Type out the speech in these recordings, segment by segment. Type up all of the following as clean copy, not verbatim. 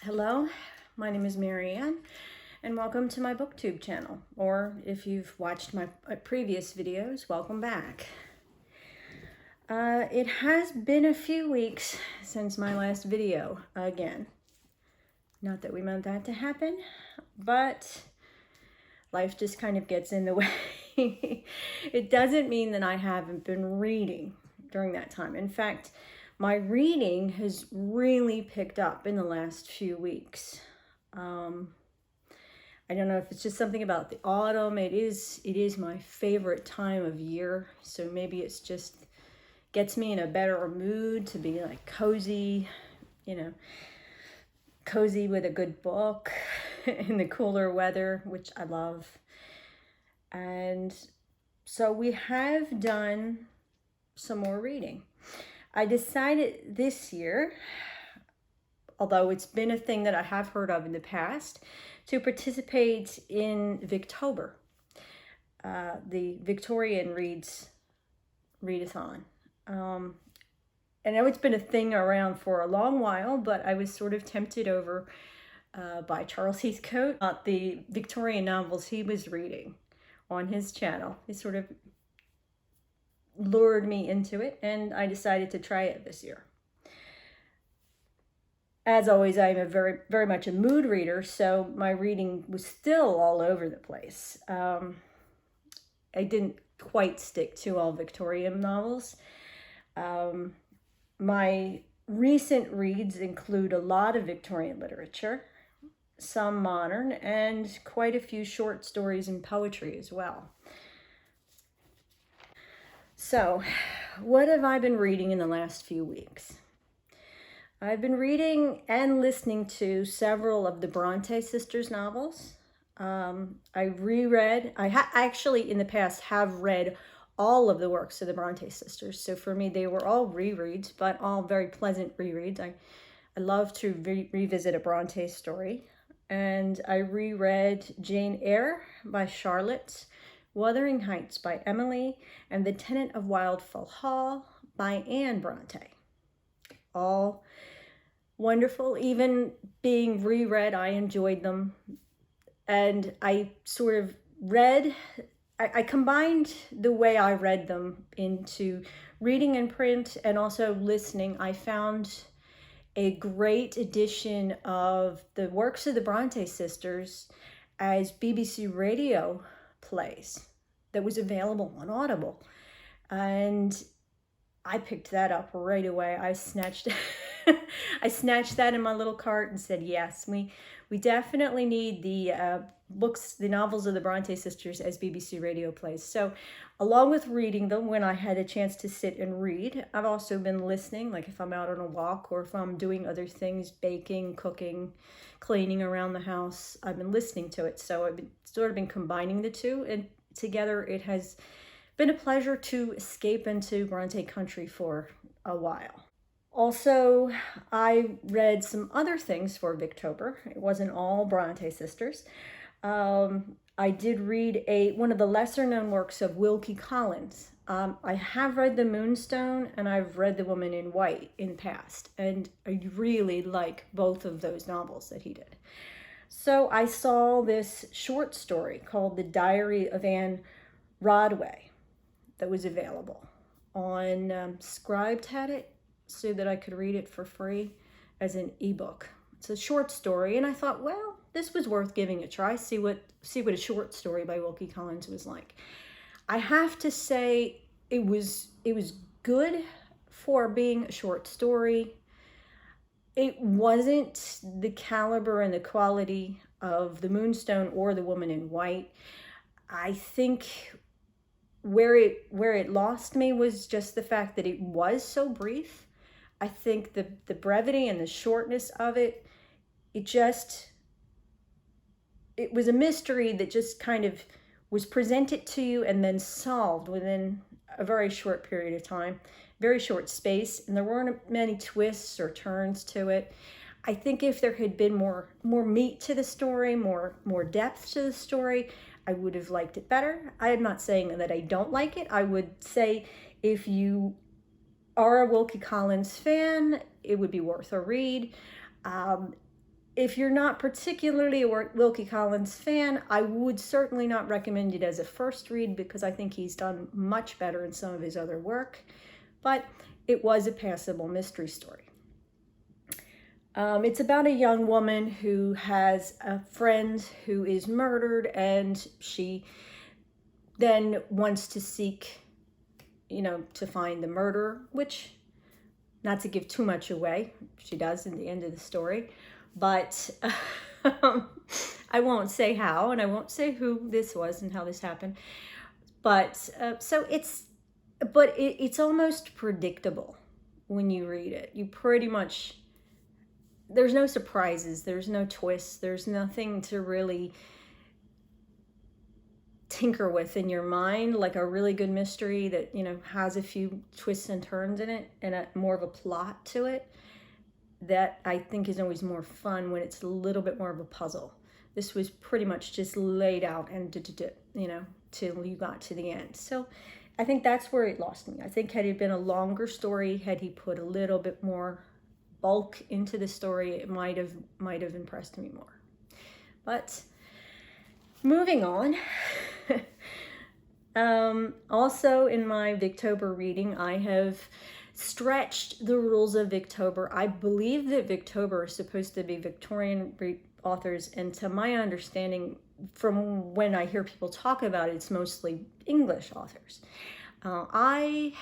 Hello, my name is Marianne, and welcome to my booktube channel, or if you've watched my previous videos, welcome back. It has been a few weeks since my last video again. Not that we meant that to happen, but life just kind of gets in the way. It doesn't mean that I haven't been reading during that time. In fact, my reading has really picked up in the last few weeks. I don't know if it's just something about the autumn. It is my favorite time of year. So maybe it's just gets me in a better mood to be like cozy, cozy with a good book in the cooler weather, which I love. And so we have done some more reading. I decided this year, although it's been a thing that I have heard of in the past, to participate in Victober, the Victorian Reads readathon. I know it's been a thing around for a long while, but I was sort of tempted over by Charles Heathcote, the Victorian novels he was reading on his channel. He sort of lured me into it, and I decided to try it this year. As always, I'm a very much a mood reader, so my reading was still all over the place. I didn't quite stick to all Victorian novels. My recent reads include a lot of Victorian literature, some modern, and quite a few short stories and poetry as well. So, what have I been reading in the last few weeks? I've been reading and listening to several of the Bronte Sisters novels. I reread, actually in the past have read all of the works of the Bronte Sisters. So for me, they were all rereads, but all very pleasant rereads. I love to revisit a Bronte story. And I reread Jane Eyre by Charlotte, Wuthering Heights by Emily, and The Tenant of Wildfell Hall by Anne Bronte. All wonderful. Even being reread, I enjoyed them. And I sort of I combined the way I read them into reading in print and also listening. I found a great edition of the works of the Bronte Sisters as BBC radio plays that was available on Audible. And I picked that up right away. I snatched that in my little cart and said, yes, we definitely need the the novels of the Bronte Sisters as BBC radio plays. So along with reading them when I had a chance to sit and read, I've also been listening, like if I'm out on a walk or if I'm doing other things, baking, cooking, cleaning around the house, I've been listening to it. So I've sort of been combining the two, and together it has been a pleasure to escape into Bronte country for a while. Also, I read some other things for Victober. It wasn't all Bronte Sisters. I did read one of the lesser known works of Wilkie Collins. I have read The Moonstone and I've read The Woman in White in the past, and I really like both of those novels that he did. So I saw this short story called The Diary of Ann Broadway that was available on Scribd had it so that I could read it for free as an ebook. It's a short story, and I thought, well, this was worth giving a try. See what a short story by Wilkie Collins was like. I have to say it was good for being a short story. It wasn't the caliber and the quality of The Moonstone or The Woman in White. I think where it lost me was just the fact that it was so brief. I think the brevity and the shortness of it, it was a mystery that just kind of was presented to you and then solved within a very short period of time, very short space, and there weren't many twists or turns to it. I think if there had been more meat to the story, more depth to the story, I would have liked it better. I am not saying that I don't like it. I would say if you are a Wilkie Collins fan, it would be worth a read. if you're not particularly a Wilkie Collins fan, I would certainly not recommend it as a first read because I think he's done much better in some of his other work. But it was a passable mystery story. It's about a young woman who has a friend who is murdered, and she then wants to seek, to find the murderer, which, not to give too much away, she does in the end of the story. But I won't say how, and I won't say who this was and how this happened. But so it's almost predictable when you read it. You pretty much, there's no surprises, there's no twists, there's nothing to really tinker with in your mind, like a really good mystery that, has a few twists and turns in it and more of a plot to it. That I think is always more fun when it's a little bit more of a puzzle. This was pretty much just laid out and till you got to the end. So I think that's where it lost me. I think had it been a longer story, had he put a little bit more bulk into the story, it might have impressed me more. But moving on. Also in my Victober reading, I have stretched the rules of Victober. I believe that Victober is supposed to be Victorian authors, and to my understanding, from when I hear people talk about it, it's mostly English authors. I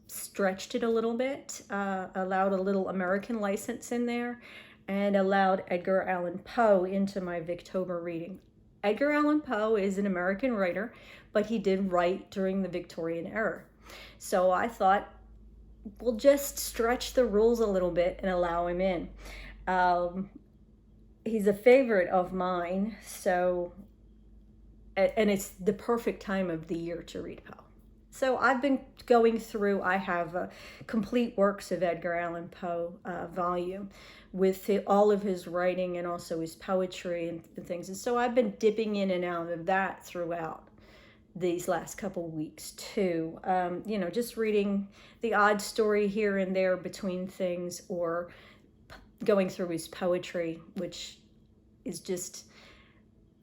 stretched it a little bit, allowed a little American license in there, and allowed Edgar Allan Poe into my Victober reading. Edgar Allan Poe is an American writer, but he did write during the Victorian era. So I thought, we'll just stretch the rules a little bit and allow him in. He's a favorite of mine, so, and it's the perfect time of the year to read Poe. So I've been going through, I have a complete works of Edgar Allan Poe volume with all of his writing and also his poetry and things. And so I've been dipping in and out of that throughout these last couple weeks too. Just reading the odd story here and there between things, or going through his poetry, which is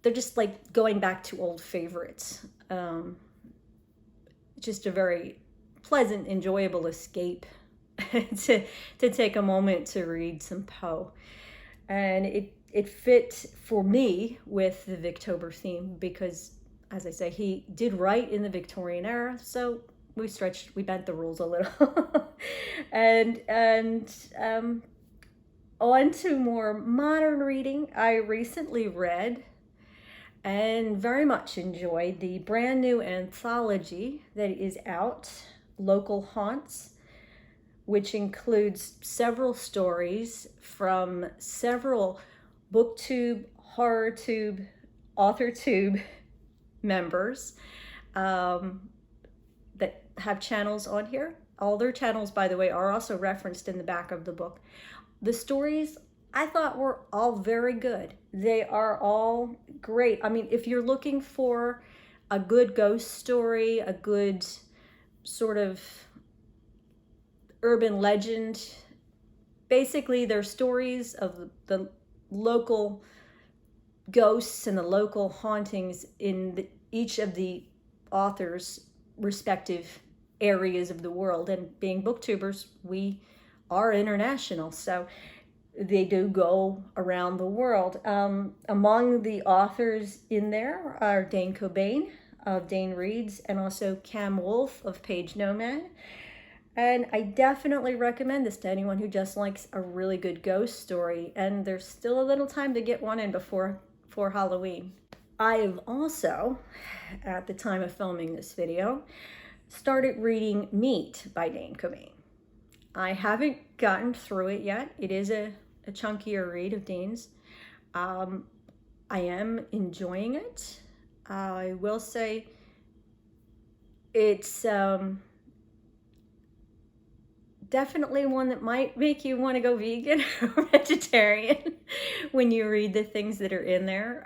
they're just like going back to old favorites. Just a very pleasant, enjoyable escape to take a moment to read some Poe. And it fit for me with the Victober theme because, as I say, he did write in the Victorian era, so we bent the rules a little. and on to more modern reading. I recently read and very much enjoyed the brand new anthology that is out, Local Haunts, which includes several stories from several BookTube, HorrorTube, AuthorTube members that have channels on here. All their channels, by the way, are also referenced in the back of the book. The stories I thought were all very good. They are all great. I mean, if you're looking for a good ghost story, a good sort of urban legend, basically they're stories of the local ghosts and the local hauntings in each of the authors' respective areas of the world. And being booktubers, we are international, so they do go around the world. Among the authors in there are Dane Cobain of Dane Reads, and also Cam Wolfe of Page Nomad. And I definitely recommend this to anyone who just likes a really good ghost story. And there's still a little time to get one in before Halloween. I have also, at the time of filming this video, started reading Meat by Dane Cobain. I haven't gotten through it yet. It is a chunkier read of Dane's. I am enjoying it. I will say it's definitely one that might make you want to go vegan or vegetarian when you read the things that are in there.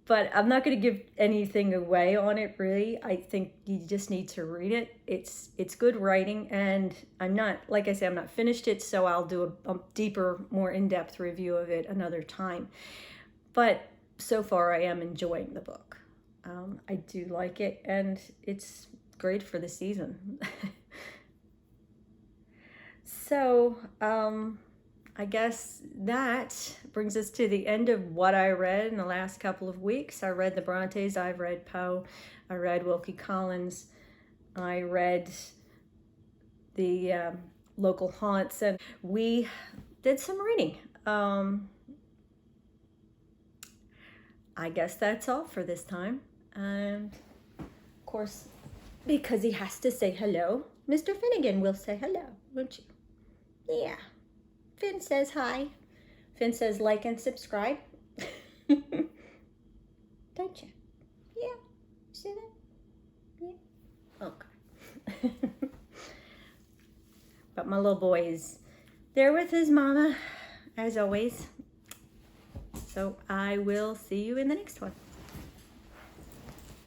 but I'm not going to give anything away on it, really. I think you just need to read it. It's good writing, and I'm not, like I said, I'm not finished it, so I'll do a deeper, more in-depth review of it another time. But so far, I am enjoying the book. I do like it, and it's great for the season. So, I guess that brings us to the end of what I read in the last couple of weeks. I read the Brontes, I've read Poe, I read Wilkie Collins, I read the local haunts, and we did some reading. I guess that's all for this time. And of course, because he has to say hello, Mr. Finnegan will say hello, won't you? Yeah. Finn says hi. Finn says like and subscribe. Don't you? Yeah. See that? Yeah. Okay. But my little boy is there with his mama, as always. So I will see you in the next one.